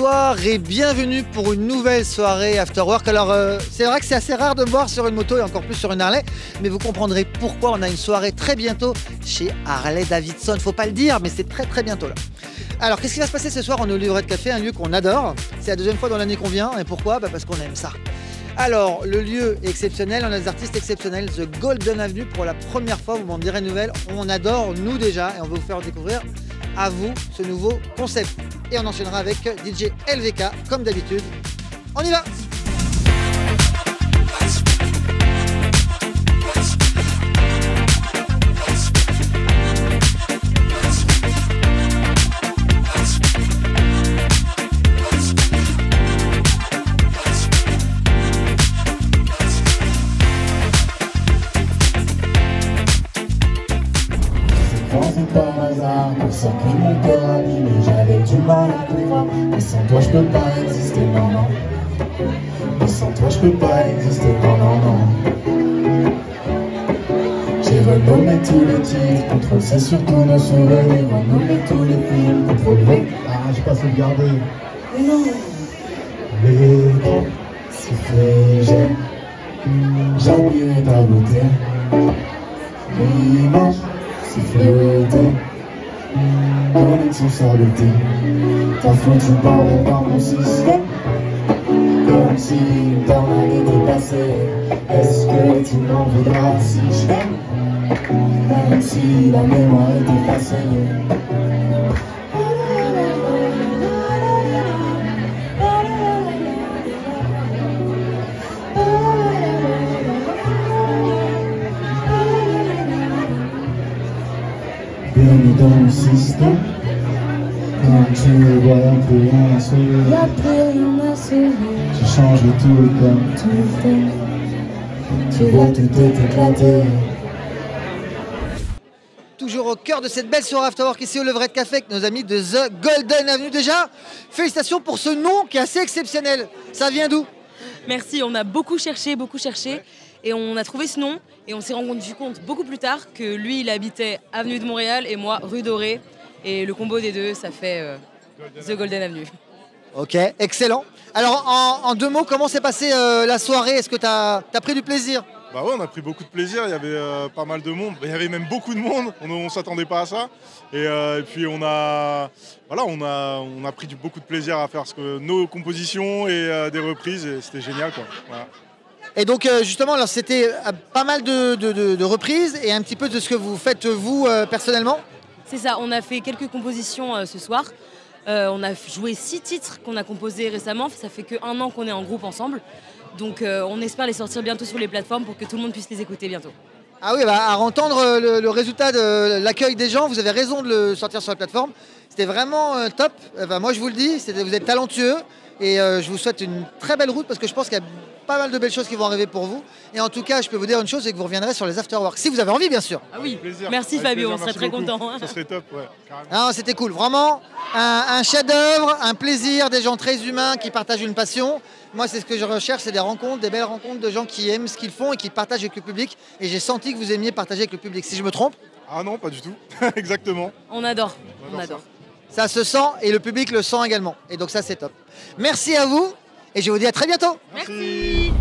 Bonsoir et bienvenue pour une nouvelle soirée After Work. Alors c'est vrai que c'est assez rare de me voir sur une moto et encore plus sur une Harley, mais vous comprendrez pourquoi on a une soirée très bientôt chez Harley Davidson. Faut pas le dire, mais c'est très bientôt là. Alors qu'est-ce qui va se passer ce soir? On est au Livrette Café, un lieu qu'on adore. C'est la deuxième fois dans l'année qu'on vient. Et pourquoi? Parce qu'on aime ça. Alors le lieu est exceptionnel, on a des artistes exceptionnels, The Golden Avenue pour la première fois, vous m'en direz une nouvelle. On adore nous déjà et on va vous faire découvrir à vous ce nouveau concept. Et on enchaînera avec DJ LVK comme d'habitude. On y va! Par hasard, pour ça que mon cœur abîmé, j'avais du mal à te voir. Mais sans toi je peux pas exister, non, non. Mais sans toi je peux pas exister, non, non, non. J'ai renommé tous les titres, contrôle c'est surtout nos souvenirs. Renommé tous les films, contrôle les... Ah, j'ai pas sauvegardé. Non. Les grands sifflets, j'ai oublié ta beauté. L'image sifflotée, connexion sabotée. T'as foutu bordel dans mon système, comme si le temps avait dépassé. Est-ce que tu m'en voudras si je t'aime, même si la mémoire est effacée? Bienvenue dans le système. Quand tu me vois, y'a plus rien à sauver. Y'a plus rien à sauver. Tu changes tout le temps. Tu vois tout est éclaté. Toujours au cœur de cette belle soirée After Work ici au Livrette Café avec nos amis de The Golden Avenue. Déjà, félicitations pour ce nom qui est assez exceptionnel. Ça vient d'où? Merci, on a beaucoup cherché et on a trouvé ce nom et on s'est rendu compte beaucoup plus tard que lui il habitait avenue de Montréal et moi rue Dorée et le combo des deux ça fait The Golden Avenue. Ok, excellent. Alors en deux mots, comment s'est passée la soirée? Est-ce que tu as pris du plaisir? Bah ouais, on a pris beaucoup de plaisir, il y avait pas mal de monde, il y avait même beaucoup de monde, on s'attendait pas à ça. Et puis on a pris beaucoup de plaisir à faire nos compositions et des reprises et c'était génial quoi. Voilà. Et donc justement, alors c'était pas mal de reprises et un petit peu de ce que vous faites vous personnellement? C'est ça, on a fait quelques compositions ce soir. On a joué 6 titres qu'on a composés récemment, ça fait que 1 an qu'on est en groupe ensemble. Donc on espère les sortir bientôt sur les plateformes pour que tout le monde puisse les écouter bientôt. Ah oui, à entendre le résultat de l'accueil des gens, vous avez raison de le sortir sur la plateforme. C'était vraiment top. Moi je vous le dis, vous êtes talentueux et je vous souhaite une très belle route parce que je pense qu'il y a pas mal de belles choses qui vont arriver pour vous. Et en tout cas, je peux vous dire une chose, c'est que vous reviendrez sur les Afterworks, si vous avez envie bien sûr. Ah oui, merci Fabio, on serait très content. Ça serait top, ouais. Ah, c'était cool, vraiment un chef-d'œuvre, un plaisir, des gens très humains qui partagent une passion. Moi, c'est ce que je recherche, c'est des rencontres, des belles rencontres de gens qui aiment ce qu'ils font et qui partagent avec le public. Et j'ai senti que vous aimiez partager avec le public. Si je me trompe? Ah non, pas du tout. Exactement. On adore. Ça se sent et le public le sent également. Et donc ça, c'est top. Merci à vous et je vous dis à très bientôt. Merci.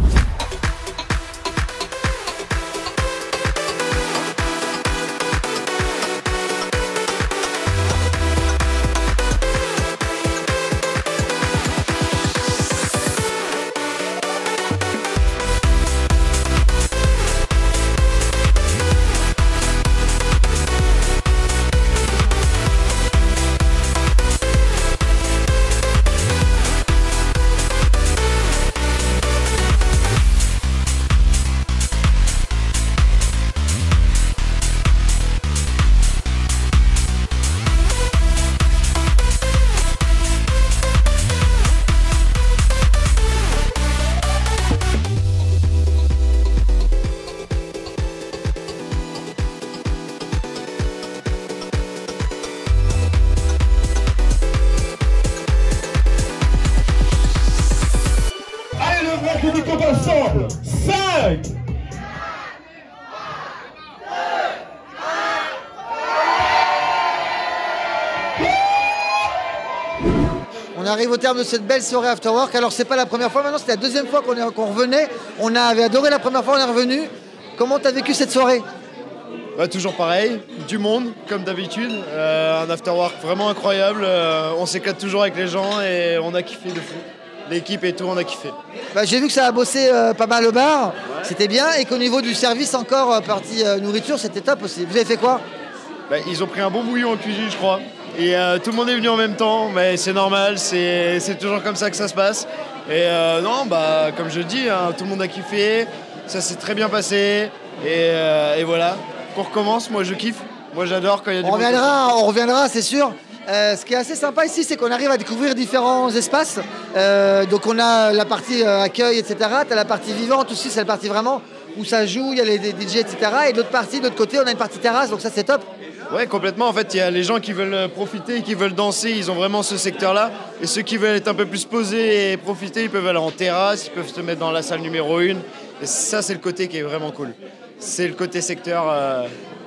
ensemble. 5. On a arrive au terme de cette belle soirée After Work. Alors c'est pas la première fois, maintenant c'était la deuxième fois qu'on revenait. On avait adoré la première fois, on est revenu. Comment t'as vécu cette soirée? Bah, toujours pareil, du monde comme d'habitude, un After Work vraiment incroyable. On s'éclate toujours avec les gens et on a kiffé de fou. L'équipe et tout, on a kiffé. Bah, j'ai vu que ça a bossé pas mal au bar, c'était bien, et qu'au niveau du service encore, partie nourriture, c'était top aussi. Vous avez fait quoi? Bah, ils ont pris un bon bouillon en cuisine, je crois. Et tout le monde est venu en même temps, mais c'est normal, c'est toujours comme ça que ça se passe. Et non, bah, comme je dis, hein, tout le monde a kiffé, ça s'est très bien passé. Et voilà, qu'on recommence, moi je kiffe. Moi j'adore quand il y a du monde. On reviendra, c'est sûr. Ce qui est assez sympa ici, c'est qu'on arrive à découvrir différents espaces. Donc on a la partie accueil, etc. Tu as la partie vivante aussi, c'est la partie vraiment où ça joue, il y a les DJ, etc. Et de l'autre partie, de l'autre côté, on a une partie terrasse, donc ça c'est top. Ouais, complètement. En fait, il y a les gens qui veulent profiter, qui veulent danser, ils ont vraiment ce secteur-là. Et ceux qui veulent être un peu plus posés et profiter, ils peuvent aller en terrasse, ils peuvent se mettre dans la salle numéro 1. Et ça, c'est le côté qui est vraiment cool. C'est le côté secteur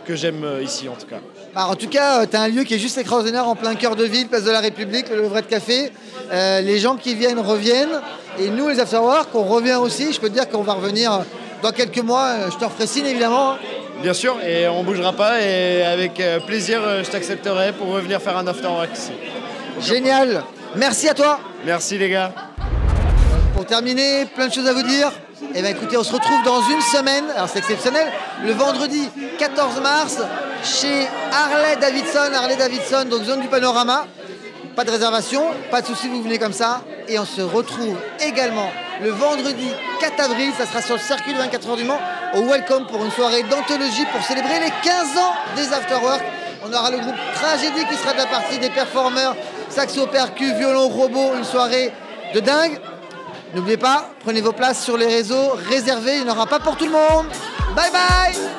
que j'aime ici, en tout cas. Bah, en tout cas, tu as un lieu qui est juste extraordinaire en plein cœur de ville, place de la République, le Levrette Café. Les gens qui viennent reviennent. Et nous, les Afterwork, on revient aussi. Je peux te dire qu'on va revenir dans quelques mois. Je te referai signe, évidemment. Bien sûr, et on ne bougera pas. Et avec plaisir, je t'accepterai pour revenir faire un Afterwork ici. Génial. Merci à toi. Merci les gars. Pour terminer, plein de choses à vous dire. Eh bien écoutez, on se retrouve dans une semaine, alors c'est exceptionnel, le vendredi 14 mars chez Harley Davidson, donc zone du Panorama. Pas de réservation, pas de souci, vous venez comme ça. Et on se retrouve également le vendredi 4 avril, ça sera sur le circuit de 24 heures du Mans, au Welcome pour une soirée d'anthologie pour célébrer les 15 ans des Afterwork. On aura le groupe Tragédie qui sera de la partie des performeurs, saxo, percu, violon, robot, une soirée de dingue. N'oubliez pas, prenez vos places sur les réseaux, réservez, il n'y en aura pas pour tout le monde. Bye bye!